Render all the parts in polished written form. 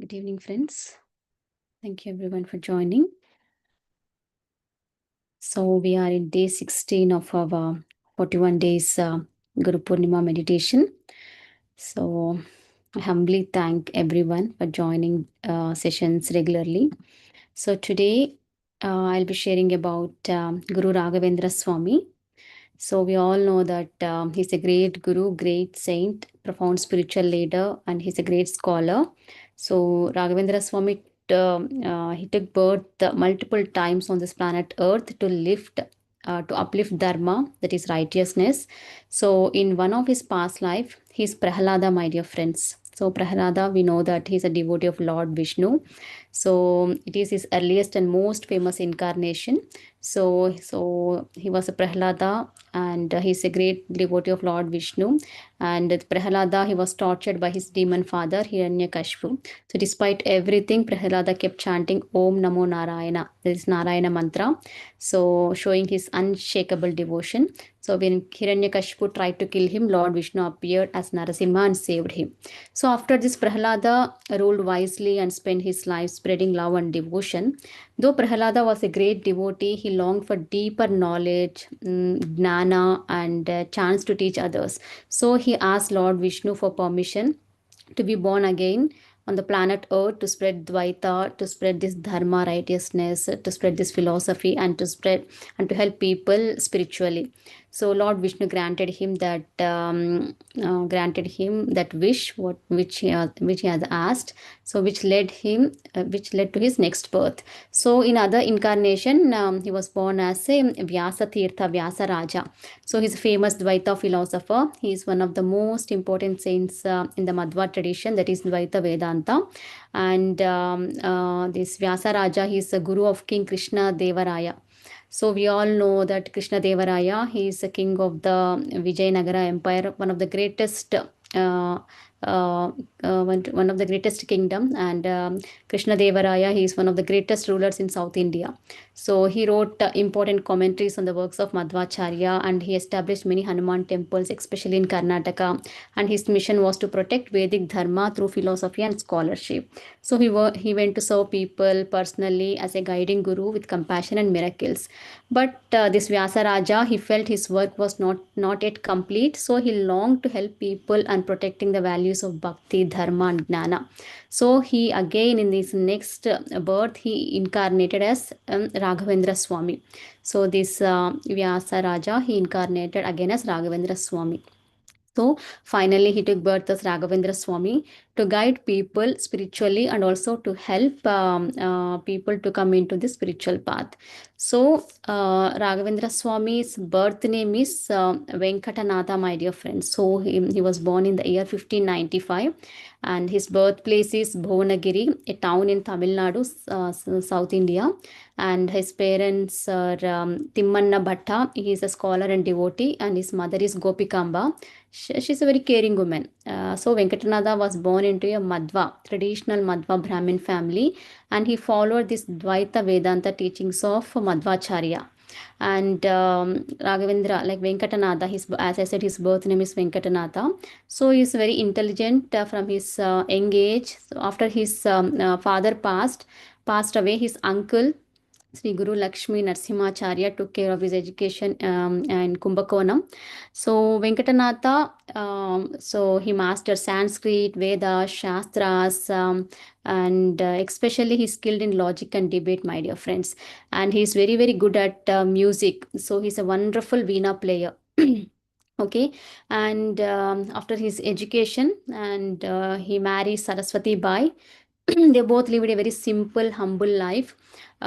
Good evening, friends. Thank you everyone for joining. So we are in day 16 of our 41 days Guru Poornima meditation. So I humbly thank everyone for joining sessions regularly. So today I'll be sharing about Guru Raghavendra Swamy. So we all know that he's a great guru, great saint, profound spiritual leader, and he's a great scholar. So Raghavendra Swamy, he took birth multiple times on this planet Earth to uplift dharma, that is righteousness. So in one of his past life, he's Prahalada, my dear friends. So Prahalada, we know that he's a devotee of Lord Vishnu. So it is his earliest and most famous incarnation. So he was a Prahlada, and he's a great devotee of Lord Vishnu. And Prahlada, he was tortured by his demon father Hiranyakashipu. So despite everything, Prahlada kept chanting Om Namo Narayana, this is Narayana mantra, so showing his unshakable devotion. So when Hiranyakashipu tried to kill him, Lord Vishnu appeared as Narasimha and saved him. So after this, Prahlada ruled wisely and spent his life spreading love and devotion. Though Prahlada was a great devotee, he longed for deeper knowledge, gnana, and chance to teach others. So he asked Lord Vishnu for permission to be born again on the planet Earth to spread Dvaita, to spread this Dharma, righteousness, to spread this philosophy, and to spread and to help people spiritually. So Lord Vishnu granted him that wish, which he has asked. So which led to his next birth. So in other incarnation, he was born as a Vyasa Tirtha Vyasa Raja. So he's a famous Dvaita philosopher. He is one of the most important saints in the Madhva tradition, that is Dvaita Vedanta. And this Vyasa Raja, he is a guru of King Krishna Devaraya. So we all know that Krishna Devaraya, he is the king of the Vijayanagara Empire, one of the greatest one of the greatest kingdom. And Krishna Devaraya, he is one of the greatest rulers in South India. So he wrote important commentaries on the works of Madhvacharya, and he established many Hanuman temples, especially in Karnataka. And his mission was to protect Vedic Dharma through philosophy and scholarship. So he went to serve people personally as a guiding guru with compassion and miracles. But this Vyasa Raja, he felt his work was not yet complete. So he longed to help people and protecting the values of Bhakti, Dharma, and Gnana. So he again in this next birth, he incarnated as Raghavendra Swamy. So this Vyasa Raja, he incarnated again as Raghavendra Swamy. So finally, he took birth as Raghavendra Swamy to guide people spiritually and also to help people to come into the spiritual path. So Raghavendra Swamy's birth name is Venkatanatha, my dear friends. So he was born in the year 1595, and his birthplace is Bhuvanagiri, a town in Tamil Nadu, South India. And his parents are Timmanna Bhatta. He is a scholar and devotee, and his mother is Gopikamba. She's a very caring woman. So Venkatanatha was born into a Madhva, traditional Madhva Brahmin family, and he followed this Dvaita Vedanta teachings of Madhvacharya. And Raghavendra, like Venkatanatha, as I said, his birth name is Venkatanatha. So he's very intelligent from his young age. So after his father passed away, his uncle Sri Guru Lakshmi Narsimhacharya took care of his education in Kumbakonam. So Venkatanatha, so he mastered Sanskrit, Vedas, Shastras, and especially he's skilled in logic and debate, my dear friends. And he's very, very good at music. So he's a wonderful Veena player. Okay, and after his education, and he married Saraswati Bai. They both lived a very simple, humble life. He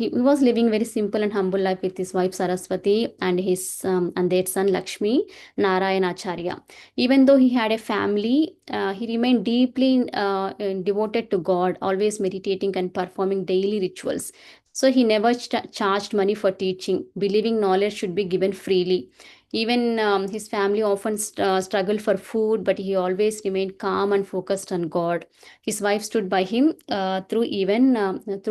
was living very simple and humble life with his wife Saraswati and his and their son Lakshmi Narayanacharya. Even though he had a family, he remained deeply devoted to God, always meditating and performing daily rituals. So he never charged money for teaching, believing knowledge should be given freely. Even his family often struggled for food, but he always remained calm and focused on God. His wife stood by him through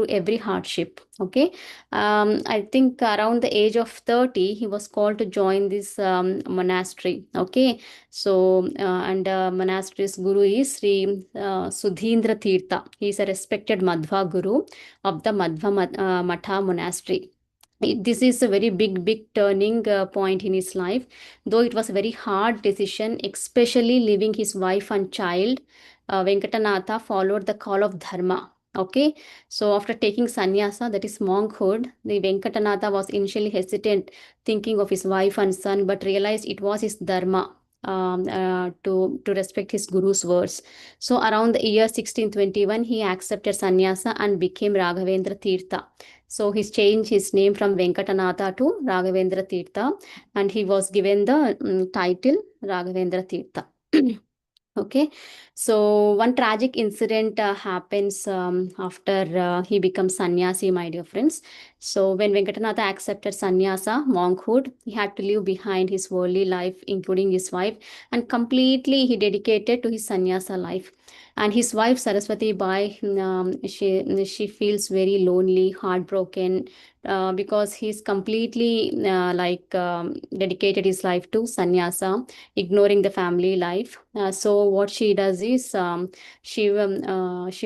every hardship. Okay, I think around the age of 30, he was called to join this monastery. Okay, so and monastery's guru is Sri Sudhindra Tirtha. He is a respected Madhva guru of the Matha monastery. This is a very big turning point in his life, though it was a very hard decision, especially leaving his wife and child. Venkatanatha followed the call of dharma. Okay, so after taking sannyasa, that is monkhood, the Venkatanatha was initially hesitant, thinking of his wife and son, but realized it was his dharma to respect his guru's words. So around the year 1621, he accepted sannyasa and became Raghavendra Tirtha. So he's changed his name from Venkatanatha to Raghavendra Tirtha, and he was given the title Raghavendra Tirtha. Okay, so one tragic incident happens after he becomes sannyasi, my dear friends. So when Venkatanatha accepted sannyasa, monkhood, he had to leave behind his worldly life, including his wife, and completely he dedicated to his sannyasa life. And his wife Saraswati Bai, she feels very lonely, heartbroken, because he's completely dedicated his life to sannyasa, ignoring the family life. So what she does is she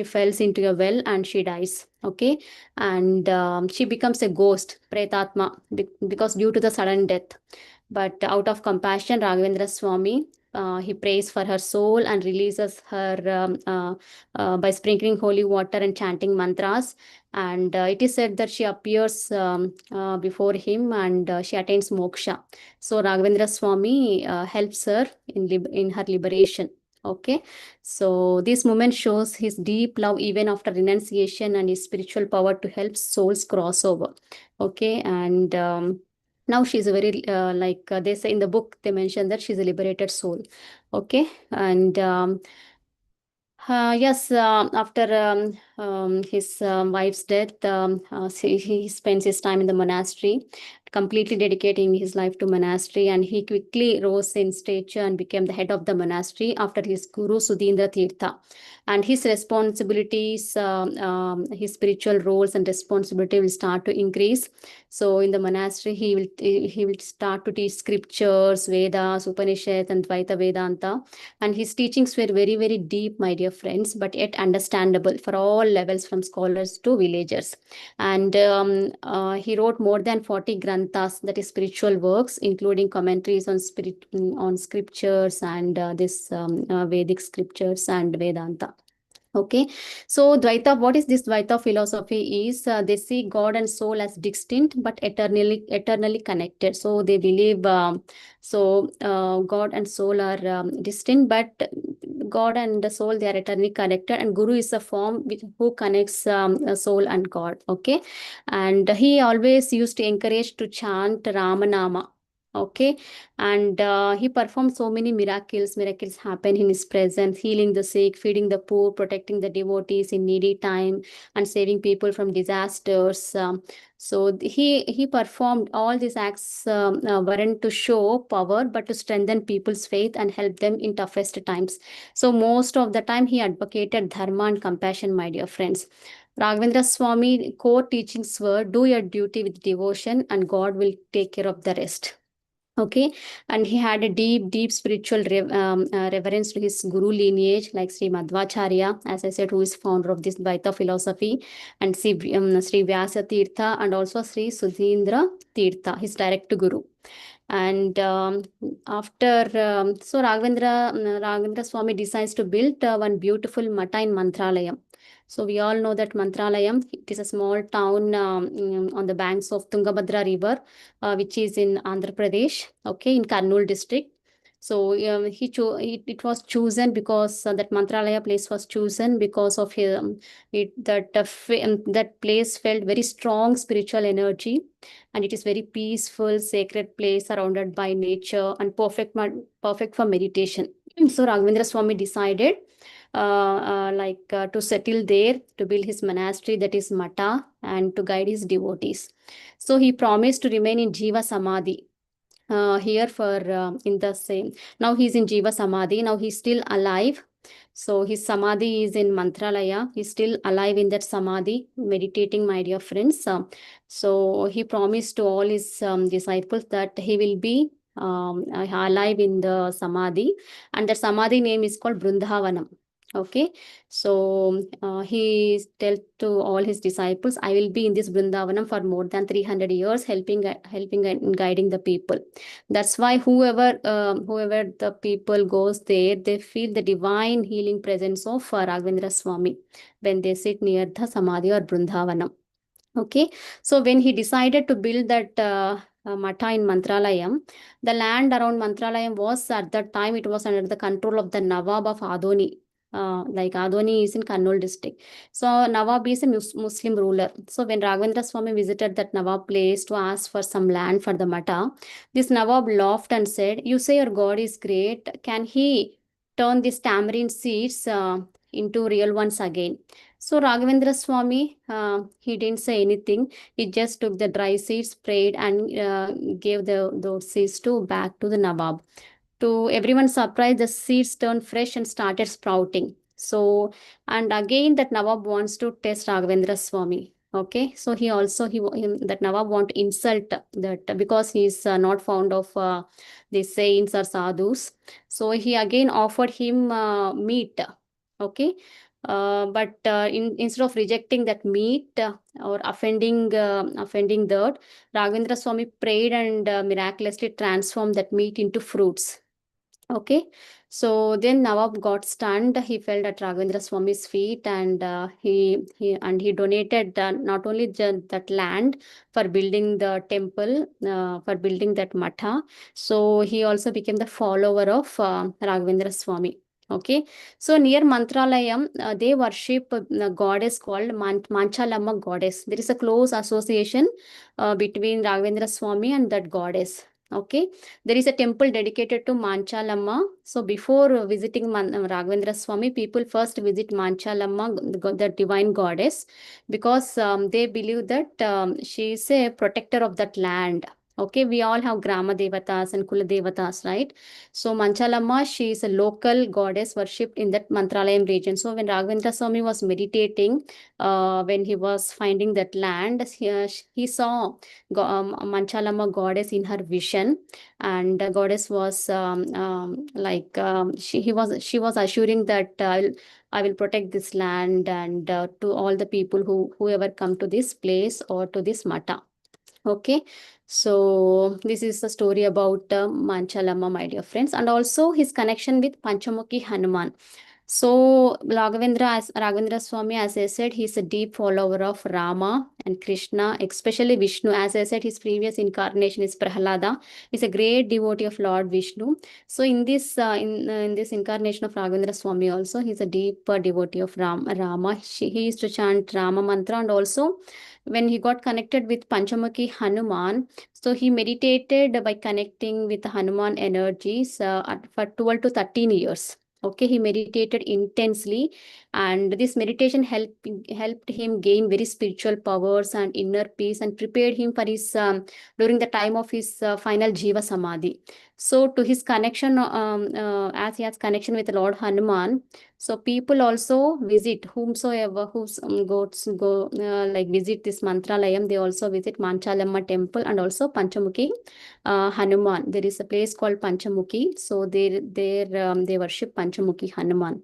falls into a well and she dies. Okay, and she becomes a ghost, pretatma, because due to the sudden death. But out of compassion, Raghavendra Swamy, he prays for her soul and releases her by sprinkling holy water and chanting mantras. And it is said that she appears before him and she attains moksha. So Raghavendra Swamy helps her in her liberation. Okay, so this moment shows his deep love even after renunciation and his spiritual power to help souls cross over. Okay, and now she's a very they say in the book, they mention that she's a liberated soul. Okay, and yes, after his wife's death, he spends his time in the monastery, completely dedicating his life to monastery, and he quickly rose in stature and became the head of the monastery after his guru Sudhindra Tirtha. And his responsibilities, his spiritual roles and responsibility will start to increase. So in the monastery, he will start to teach scriptures, Vedas, Upanishads, and Dvaita Vedanta. And his teachings were very deep, my dear friends, but yet understandable for all levels, from scholars to villagers. And he wrote more than 40 granthas, that is spiritual works, including commentaries on scriptures and this Vedic scriptures and Vedanta. Okay, so Dvaita, what is this Dvaita philosophy? Is they see God and soul as distinct but eternally connected. So they believe God and soul are distinct, but God and the soul, they are eternally connected, and Guru is a form who connects soul and God. Okay, and he always used to encourage to chant Ramanama. Okay, and he performed so many miracles happen in his presence, healing the sick, feeding the poor, protecting the devotees in needy time, and saving people from disasters. So he performed all these acts weren't to show power but to strengthen people's faith and help them in toughest times. So most of the time he advocated dharma and compassion, my dear friends. Raghavendra Swamy core teachings were do your duty with devotion and God will take care of the rest. Okay, and he had a deep spiritual reverence to his guru lineage, like Sri Madhvacharya, as I said, who is founder of this Dvaita philosophy, and Sri Vyasa Tirtha, and also Sri Sudhindra Tirtha, his direct guru. And after so Raghavendra Swamy decides to build one beautiful matta in Mantralayam. So we all know that Mantralayam, it is a small town on the banks of Tungabhadra River, which is in Andhra Pradesh, okay, in Kurnool district. So it was chosen because that Mantralaya place was chosen because of that place felt very strong spiritual energy, and it is very peaceful, sacred place surrounded by nature and perfect for meditation. So Raghavendra Swamy decided to settle there, to build his monastery, that is Mata, and to guide his devotees. So he promised to remain in Jiva Samadhi, here for in the same. Now he's in Jiva Samadhi. Now he's still alive. So his Samadhi is in Mantralaya. He's still alive in that Samadhi, meditating, my dear friends. So he promised to all his disciples that he will be alive in the Samadhi, and the Samadhi name is called Brundavanam. Okay, so he tell to all his disciples, I will be in this Brindavanam for more than 300 years, helping and guiding the people. That's why whoever the people goes there, they feel the divine healing presence of Raghavendra Swamy when they sit near the Samadhi or Brindavanam. Okay, so when he decided to build that Matha in Mantralayam, the land around Mantralayam was at that time it was under the control of the Nawab of Adoni. Like Adoni is in Kannur district. So Nawab is a Muslim ruler. So when Raghavendra Swamy visited that Nawab place to ask for some land for the Matha, this Nawab laughed and said, "You say your God is great. Can he turn these tamarind seeds into real ones again?" So Raghavendra Swamy, he didn't say anything. He just took the dry seeds, prayed, and gave those seeds to back to the Nawab. To everyone's surprise, the seeds turned fresh and started sprouting. So, and again, that Nawab wants to test Raghavendra Swamy. Okay, so that Nawab want to insult that because he's not fond of the saints or sadhus. So he again offered him meat. Okay, instead of rejecting that meat or offending that, Raghavendra Swamy prayed and miraculously transformed that meat into fruits. Okay, so then Nawab got stunned. He fell at Raghavendra Swamy's feet, and he donated not only that land for building the temple, for building that matha. So he also became the follower of Raghavendra Swamy. Okay, so near Mantralayam, they worship a goddess called Manchalamma goddess. There is a close association between Raghavendra Swamy and that goddess. Okay, there is a temple dedicated to Manchalamma. So before visiting Raghavendra Swamy, people first visit Manchalamma, the divine goddess, because they believe that she is a protector of that land. Okay, we all have Grama Devatas and Kula Devatas, right? So Manchalamma, she is a local goddess worshipped in that Mantralayam region. So when Raghavendra Swamy was meditating, when he was finding that land, he saw Manchalamma goddess in her vision, and the goddess was she was assuring that I will protect this land and to all the people whoever come to this place or to this mata. Okay, so this is the story about Manchalamma, my dear friends, and also his connection with Panchamukhi Hanuman. So Raghavendra Swamy, as I said, he's a deep follower of Rama and Krishna, especially Vishnu. As I said, his previous incarnation is Prahlada. He's a great devotee of Lord Vishnu. So in this incarnation of Raghavendra Swamy also, he's a deep devotee of Rama. He used to chant Rama mantra, and also when he got connected with Panchamukhi Hanuman, so he meditated by connecting with Hanuman energies for 12 to 13 years. Okay, he meditated intensely, and this meditation helped him gain very spiritual powers and inner peace, and prepared him for his during the time of his final Jiva Samadhi. So, to his connection, as he has connection with Lord Hanuman, so people also visit whomsoever visit this Mantralayam. They also visit Manchalamma temple and also Panchamukhi Hanuman. There is a place called Panchamukhi. So they worship Panchamukhi Hanuman.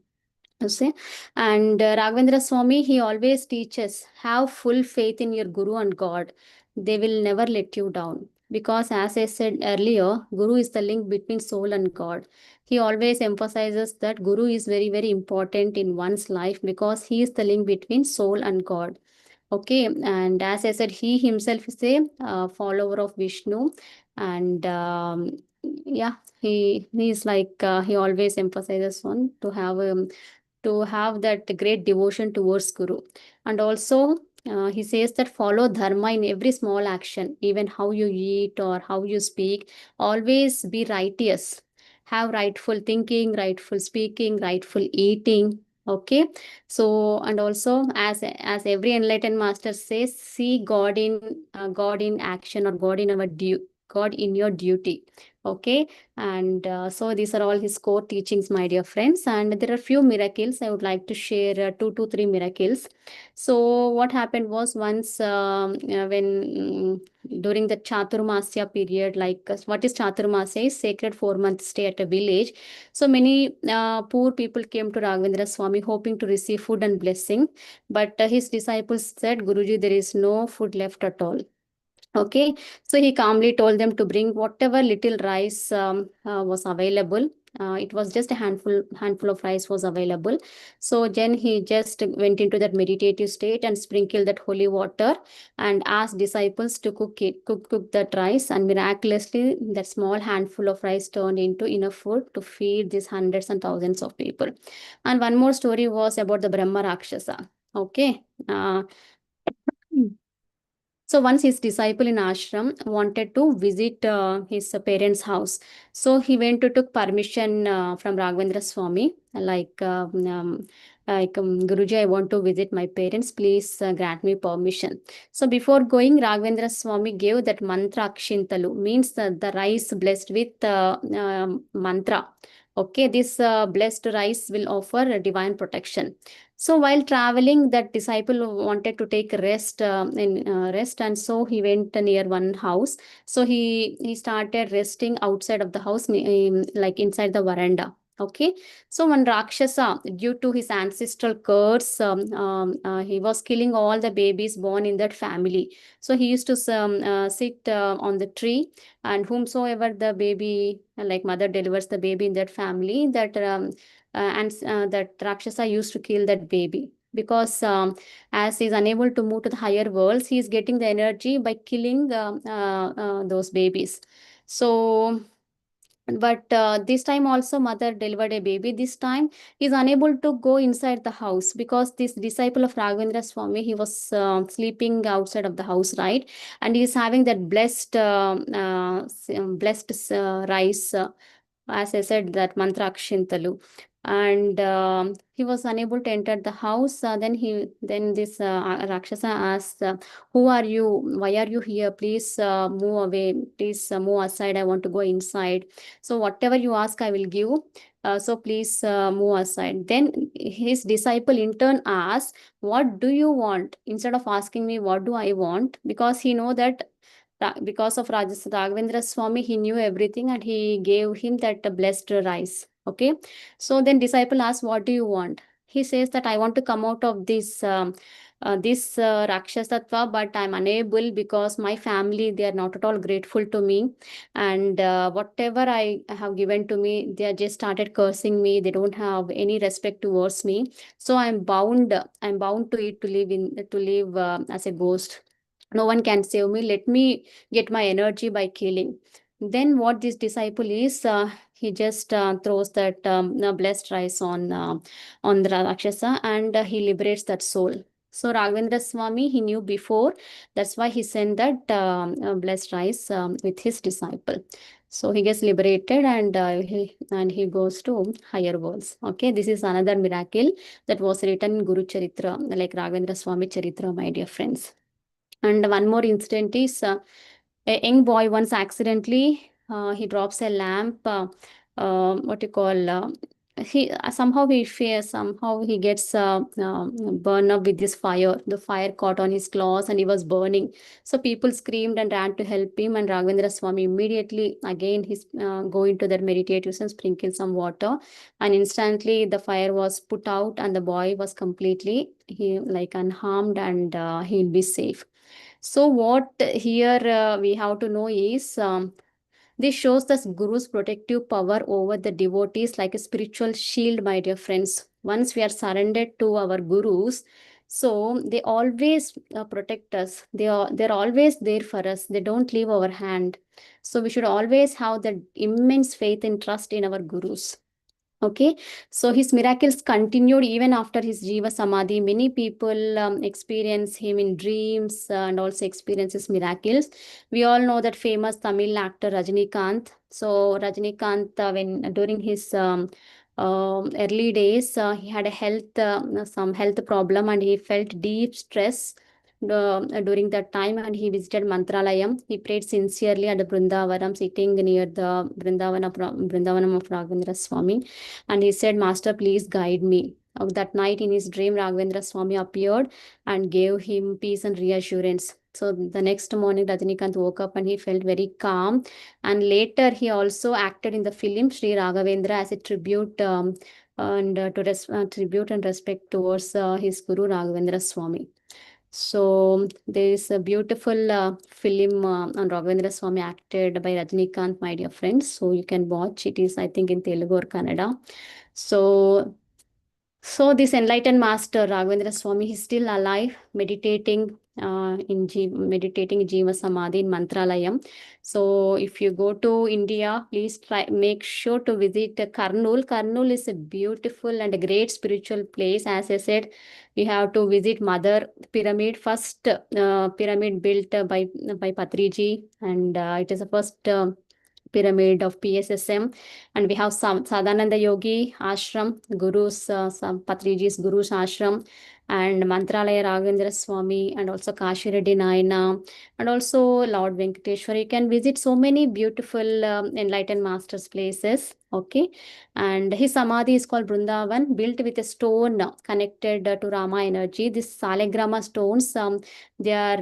You see, and Raghavendra Swamy, he always teaches, have full faith in your Guru and God. They will never let you down. Because as I said earlier, Guru is the link between soul and God. He always emphasizes that Guru is very, very important in one's life because he is the link between soul and God. Okay, and as I said, he himself is a follower of Vishnu, and yeah, he is like he always emphasizes on to have that great devotion towards Guru. And also, he says that follow dharma in every small action, even how you eat or how you speak. Always be righteous. Have rightful thinking, rightful speaking, rightful eating. Okay. So, and also, as every enlightened master says, see God in action or God in our God in your duty. Okay, and so these are all his core teachings, my dear friends. And there are few miracles I would like to share, 2 to 3 miracles. So what happened was once when during the Chaturmasya period, like what is Chaturmasya? Is sacred 4 month stay at a village. So many poor people came to Raghavendra Swami hoping to receive food and blessing, but his disciples said, Guruji, there is no food left at all. Okay, so he calmly told them to bring whatever little rice was available. It was just a handful of rice was available. So then he just went into that meditative state and sprinkled that holy water and asked disciples to cook that rice. And miraculously, that small handful of rice turned into enough food to feed these hundreds and thousands of people. And one more story was about the Brahma Rakshasa. Okay. So once his disciple in ashram wanted to visit his parents' house. So he went to took permission from Raghavendra Swami, Guruji, I want to visit my parents. Please grant me permission. So before going, Raghavendra Swami gave that mantra akshintalu, means the rice blessed with mantra. Okay, this blessed rice will offer divine protection. So while traveling, that disciple wanted to take rest, and so he went near one house. So he started resting outside of the house, like inside the veranda. Okay, so one Rakshasa, due to his ancestral curse, he was killing all the babies born in that family. So he used to sit on the tree, and whomsoever the baby, like mother delivers the baby in that family, and that Rakshasa used to kill that baby because as he's unable to move to the higher worlds, he's getting the energy by killing those babies. So but this time also mother delivered a baby. This time he's unable to go inside the house because this disciple of Raghavendra Swami, he was sleeping outside of the house, right? And he's having that blessed rice, as I said, that mantra Akshintalu. And he was unable to enter the house. Then this Rakshasa asked, "Who are you? Why are you here? Please move away. Please move aside. I want to go inside. So whatever you ask, I will give. So please move aside." Then his disciple in turn asked, "What do you want?" Instead of asking me, "What do I want?" Because he know that because of Raghavendra Swami, he knew everything and he gave him that blessed rice. Okay. So then disciple asked, "What do you want?" He says that I want to come out of this Rakshasatva, but I'm unable because my family, they are not at all grateful to me. And whatever I have given to me, they are just started cursing me. They don't have any respect towards me. So I'm bound to it to live as a ghost. No one can save me. Let me get my energy by killing. Then what this disciple is, he just throws that blessed rice on the Rakshasa, and he liberates that soul. So Raghavendra Swami, he knew before. That's why he sent that blessed rice with his disciple. So he gets liberated, and he goes to higher worlds. Okay, this is another miracle that was written in Guru Charitra, like Raghavendra Swami Charitra, my dear friends. And one more incident is a young boy once accidentally he drops a lamp. What you call he somehow he gets burned up with this fire. The fire caught on his claws and he was burning. So people screamed and ran to help him. And Raghavendra Swami immediately again he's go into that meditative and sprinkle some water, and instantly the fire was put out and the boy was completely he like unharmed, and he'll be safe. So what here we have to know is this shows the Guru's protective power over the devotees like a spiritual shield, my dear friends. Once we are surrendered to our Gurus, so they always protect us. They're always there for us. They don't leave our hand. So we should always have that immense faith and trust in our Gurus. Okay, so his miracles continued even after his Jiva Samadhi. Many people experience him in dreams and also experience his miracles. We all know that famous Tamil actor Rajnikant. So Rajnikant, when during his early days, he had a some health problem, and he felt deep stress during that time, and he visited Mantralayam. He prayed sincerely at the Brindavanam, sitting near the Brindavanam of Raghavendra Swamy, and he said, Master, please guide me. That night in his dream, Raghavendra Swamy appeared and gave him peace and reassurance. So the next morning, Rajinikanth woke up and he felt very calm. And later, he also acted in the film Sri Raghavendra as a tribute and tribute and respect towards his Guru Raghavendra Swamy. So there is a beautiful film on Raghavendra Swamy acted by Rajinikanth, my dear friends. So you can watch. It is, I think, in Telugu or Kannada. So this enlightened master Raghavendra Swamy is still alive, meditating meditating Jiva Samadhi in Mantralayam. So if you go to India, please make sure to visit Karnool. Karnool is a beautiful and a great spiritual place. As I said, we have to visit Mother Pyramid, first pyramid built by Patriji, and it is the first pyramid of PSSM. And we have some Sadhananda Yogi Ashram, Guru's, some Patriji's Guru's Ashram, and Mantralaya Raghavendra Swamy, and also Kashi Reddy Naina, and also Lord Venkateshwar. You can visit so many beautiful enlightened masters places. Okay. And his Samadhi is called Brindavan, built with a stone connected to Rama energy. These Salegrama stones, they're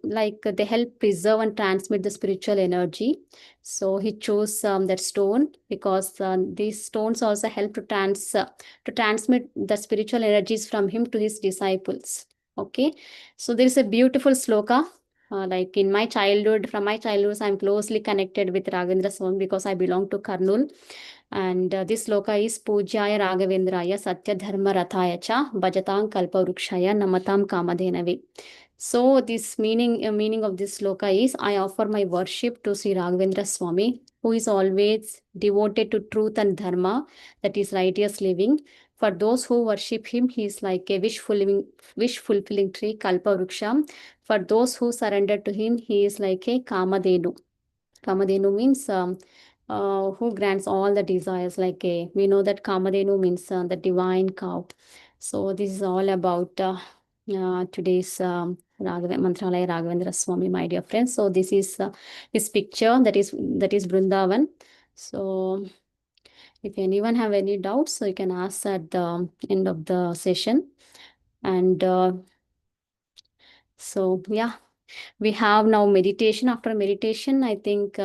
like they help preserve and transmit the spiritual energy. So he chose that stone because these stones also help to transmit the spiritual energies from him to his disciples. Okay, so there is a beautiful sloka. Like in my childhood, from my childhood, I'm closely connected with Raghavendra Swami because I belong to Karnool. And this sloka is Pujyaya Raghavendraya Satya Dharma Rathaya Cha Bhajatam Kalpa Vrukshaya Namatam Kamadhenave. So this meaning of this sloka is, I offer my worship to Sri Raghavendra Swami, who is always devoted to truth and dharma, that is righteous living. For those who worship him, he is like a wish fulfilling tree, Kalpa Vruksha. For those who surrender to him, he is like a Kamadhenu. Kamadhenu means who grants all the desires. Like we know that Kamadhenu means the divine cow. So this is all about today's Mantralaya Raghavendra Swami, my dear friends. So this is his picture. That is Brindavan. So if anyone have any doubts, so you can ask at the end of the session. And so yeah, we have now meditation. After meditation, I think.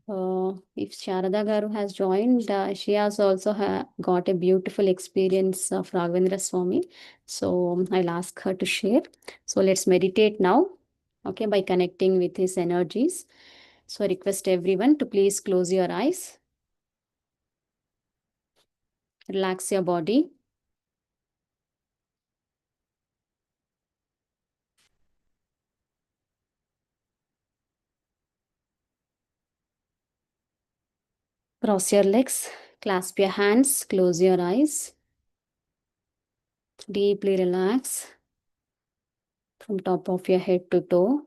If Sharada Garu has joined, she has also got a beautiful experience of Raghavendra Swami. So I'll ask her to share. So let's meditate now, okay, by connecting with his energies. So I request everyone to please close your eyes, relax your body. Cross your legs, clasp your hands, close your eyes. Deeply relax from top of your head to toe.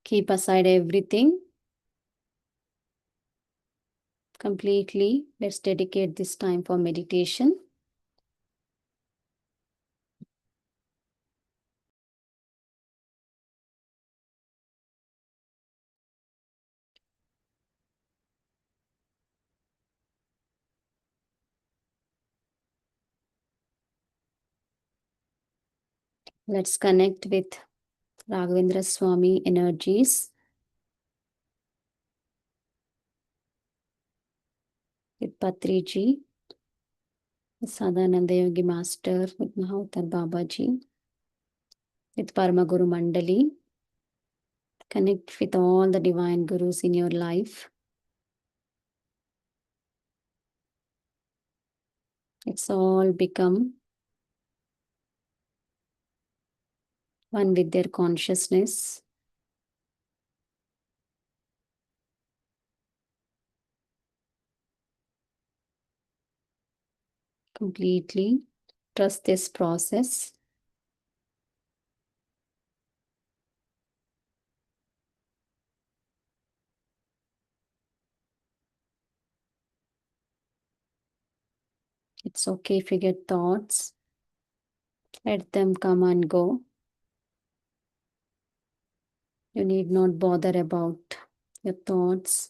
Keep aside everything completely. Let's dedicate this time for meditation. Let's connect with Raghavendra Swami energies, with Patriji, with Sadhananda Yogi Master, with Mahavatar Babaji, with Paramaguru Mandali. Connect with all the divine gurus in your life. It's all become one with their consciousness. Completely trust this process. It's okay if you get thoughts. Let them come and go. You need not bother about your thoughts.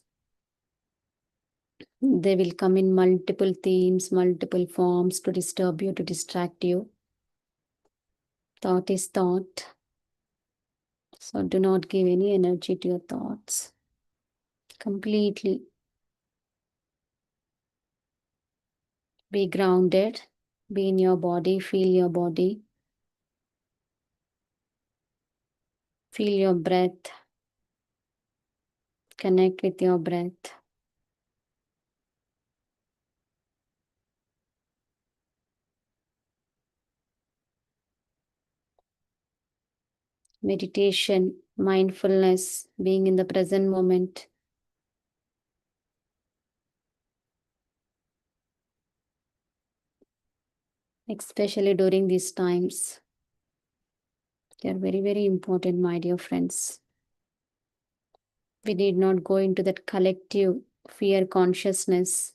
They will come in multiple themes, multiple forms to disturb you, to distract you. Thought is thought. So do not give any energy to your thoughts. Completely be grounded. Be in your body. Feel your body. Feel your breath. Connect with your breath. Meditation, mindfulness, being in the present moment. Especially during these times. They are very, very important, my dear friends. We need not go into that collective fear consciousness.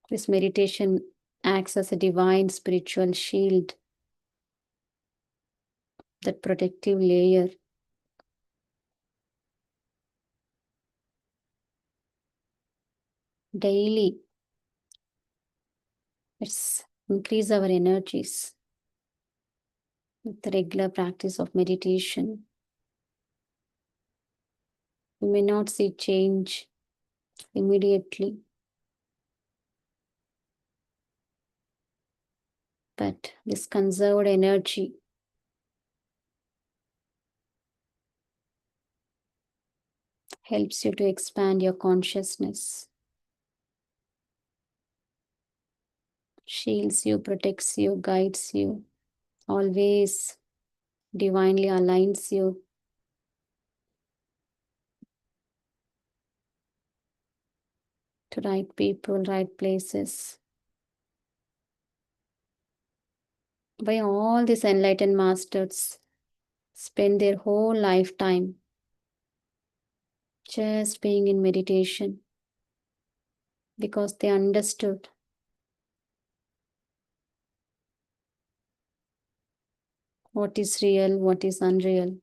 This meditation acts as a divine spiritual shield, that protective layer. Daily, let's increase our energies with the regular practice of meditation. You may not see change immediately, but this conserved energy helps you to expand your consciousness, shields you, protects you, guides you, always divinely aligns you to right people, right places. By all these enlightened masters spend their whole lifetime just being in meditation because they understood what is real, what is unreal.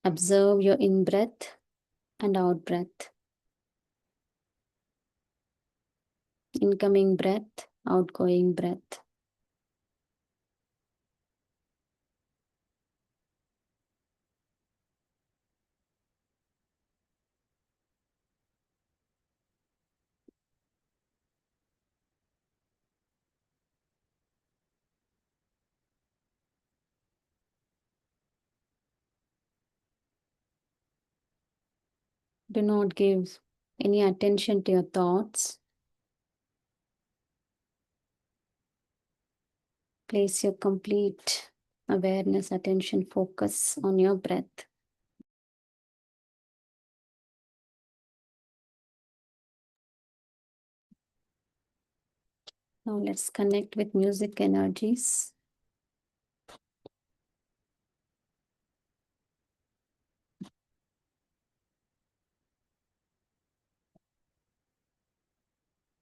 Observe your in-breath and out-breath. Incoming breath, outgoing breath. Do not give any attention to your thoughts. Place your complete awareness, attention, focus on your breath. Now let's connect with music energies.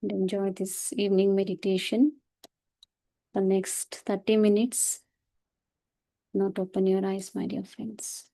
And enjoy this evening meditation. The next 30 minutes. Not open your eyes, my dear friends.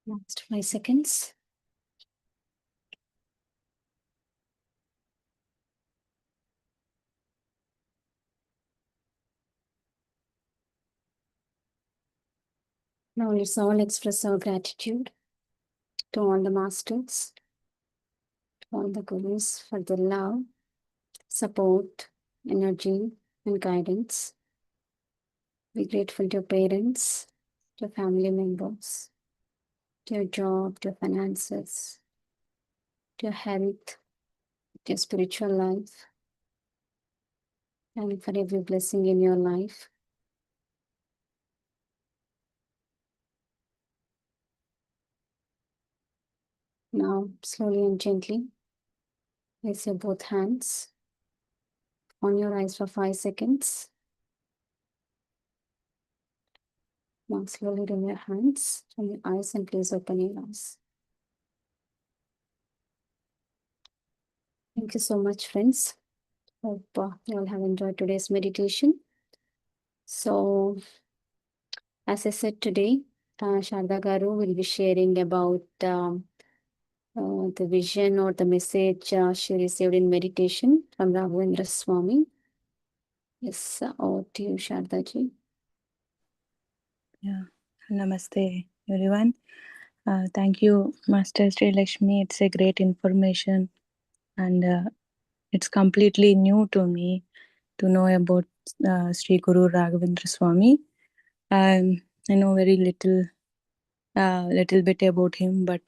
Last 5 seconds. Now let's all express our gratitude to all the masters, to all the gurus for their love, support, energy, and guidance. Be grateful to your parents, to your family members, to your job, to your finances, to your health, to your spiritual life, and for every blessing in your life. Now, slowly and gently, place your both hands on your eyes for 5 seconds. Now, slowly remove your hands from your eyes and please open your eyes. Thank you so much, friends. Hope you all have enjoyed today's meditation. So, as I said today, Sharda Garu will be sharing about the vision or the message she received in meditation from Raghavendra Swamy. Yes, over to you, Sharda ji. Yeah, namaste, everyone. Thank you, Master Sri Lakshmi. It's a great information, and it's completely new to me to know about Sri Guru Raghavendra Swamy. I know very little bit about him, but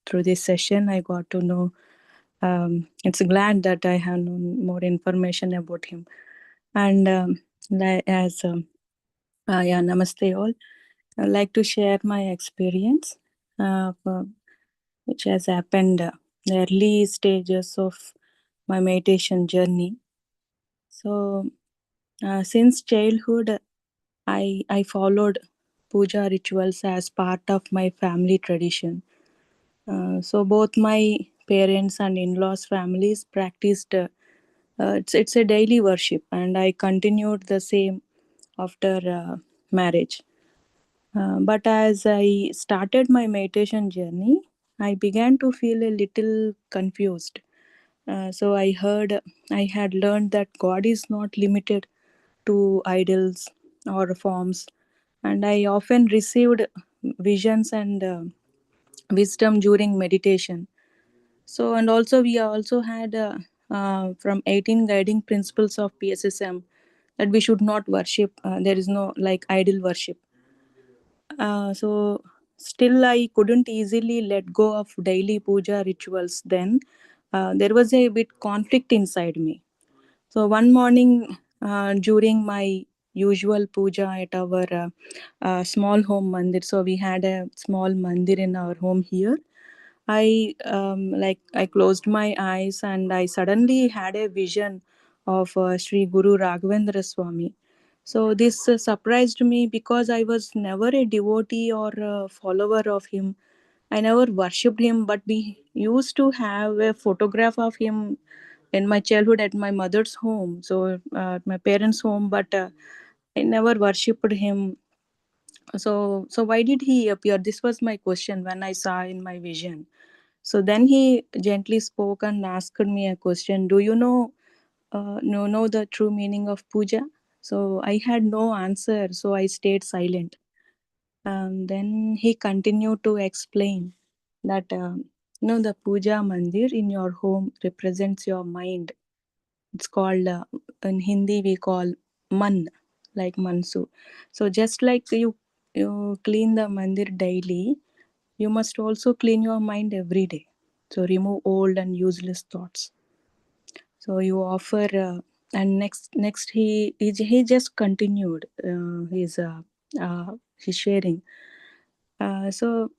through this session, I got to know. It's glad that I have known more information about him, and yeah, namaste all. I'd like to share my experience, which has happened the early stages of my meditation journey. So, since childhood, I followed puja rituals as part of my family tradition. So both my parents and in-laws families practiced. It's a daily worship, and I continued the same after marriage. But as I started my meditation journey, I began to feel a little confused. So I had learned that God is not limited to idols or forms, and I often received visions and wisdom during meditation. So, and also we also had from 18 guiding principles of PSSM that we should not worship. There is no like idol worship. So still I couldn't easily let go of daily puja rituals then. There was a bit conflict inside me. So one morning during my usual puja at our small home mandir, so we had a small mandir in our home here. I closed my eyes and I suddenly had a vision of Sri Guru Raghavendra Swamy. So this surprised me because I was never a devotee or a follower of him. I never worshipped him, but we used to have a photograph of him in my childhood at my mother's home, so at my parents' home, but I never worshipped him. So why did he appear? This was my question when I saw in my vision. So then he gently spoke and asked me a question. Do you know the true meaning of puja? So I had no answer, so I stayed silent. Then he continued to explain that the puja mandir in your home represents your mind. It's called in Hindi we call man, like mansu. So just like you clean the mandir daily, you must also clean your mind every day. So remove old and useless thoughts. So you offer, and next he just continued his sharing. So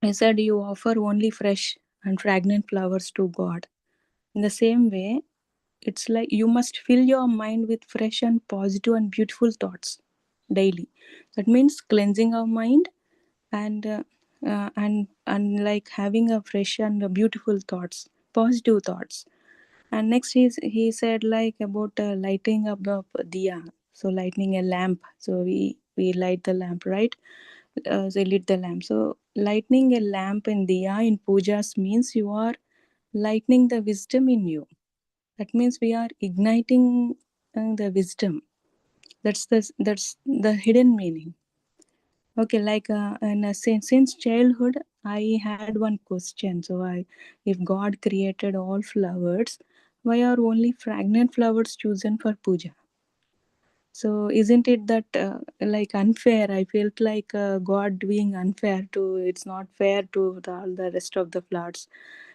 he said, you offer only fresh and fragrant flowers to God. In the same way, it's like you must fill your mind with fresh and positive and beautiful thoughts daily. That means cleansing our mind, and and like having a fresh and beautiful thoughts, positive thoughts. And next he said like about lighting up the diya, so lighting a lamp. So we light the lamp, right? So lit the lamp. So lighting a lamp in diya in pujas means you are lightening the wisdom in you. That means we are igniting the wisdom. That's the hidden meaning. Okay, like and since childhood, I had one question. So if God created all flowers, why are only fragrant flowers chosen for puja? So isn't it that like unfair? I felt like God being unfair to. It's not fair to all the rest of the flowers.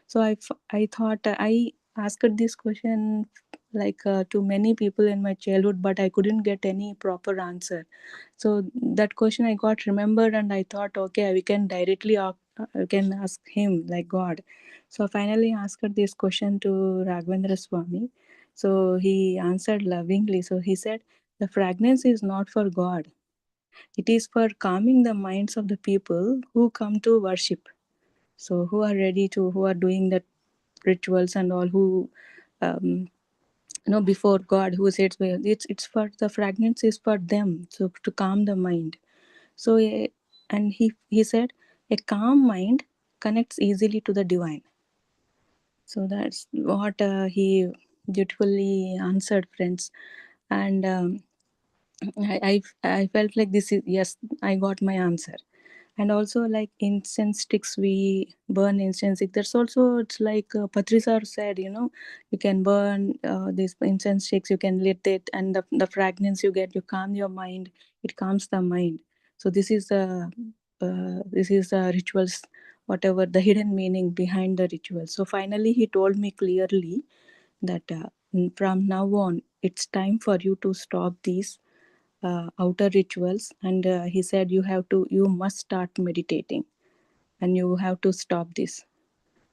So I thought I asked this question like to many people in my childhood, but I couldn't get any proper answer. So that question I got remembered, and I thought, okay, we can directly we can ask him like God. So I finally asked this question to Raghavendra Swamy. So he answered lovingly. So he said, the fragrance is not for God. It is for calming the minds of the people who come to worship. So who are ready to, who are doing the rituals and all, who before God, who says, well, it's for the fragrance is for them, so to calm the mind. So and he said, a calm mind connects easily to the divine. So that's what he beautifully answered, friends. And I felt like this is, yes, I got my answer. And also like incense sticks, we burn incense stick. That's also, it's like Patri sir said, you can burn these incense sticks, you can lit it, and the fragrance you get, you calm your mind, it calms the mind. So this is the rituals, whatever the hidden meaning behind the ritual. So finally he told me clearly that from now on it's time for you to stop these outer rituals. And he said, you must start meditating, and you have to stop this.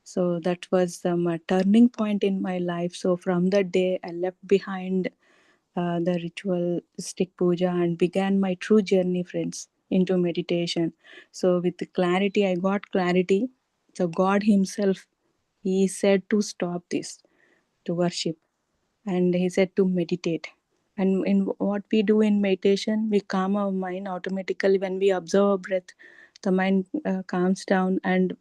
So that was a turning point in my life. So from that day I left behind the ritualistic puja and began my true journey, friends, into meditation. So with the clarity, I got clarity. So God himself, he said to stop this, to worship, and he said to meditate. And in what we do in meditation, we calm our mind automatically. When we observe our breath, the mind calms down. And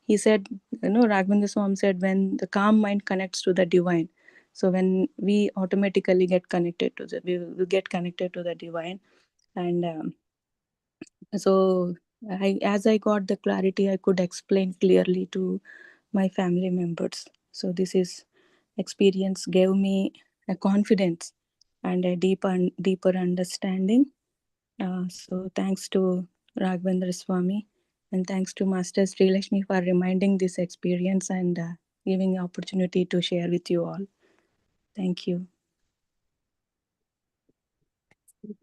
he said, Raghavendra Swami said, when the calm mind connects to the divine, so when we automatically get connected to we get connected to the divine. And so as I got the clarity, I could explain clearly to my family members. So this is experience gave me a confidence and a deeper understanding. So thanks to Raghavendra Swamy, and thanks to Master Sri Lakshmi for reminding this experience and giving opportunity to share with you all. Thank you.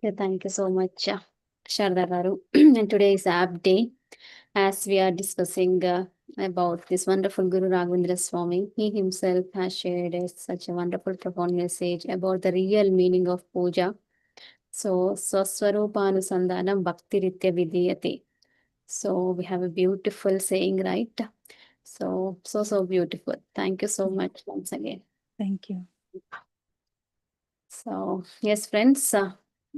Okay, thank you so much, Sharda Garu. And today is App Day, as we are discussing about this wonderful Guru Raghavendra Swami. He himself has shared such a wonderful, profound message about the real meaning of puja. So, Swaswarupanusandhanam Bhakti Ritya Vidiyate. So, we have a beautiful saying, right? So beautiful. Thank you so much once again. Thank you. So, yes, friends,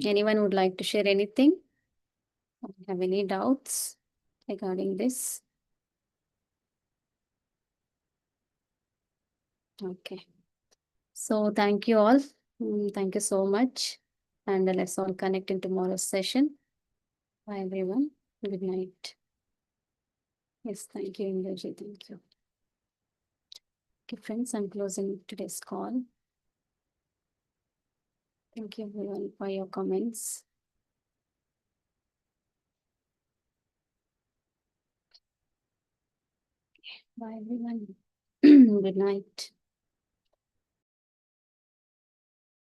anyone would like to share anything? Have any doubts regarding this? Okay. So, thank you all. Thank you so much. And let's all connect in tomorrow's session. Bye, everyone. Good night. Yes, thank you, Indraji. Thank you. Okay, friends, I'm closing today's call. Thank you, everyone, for your comments. Bye, everyone. Good night.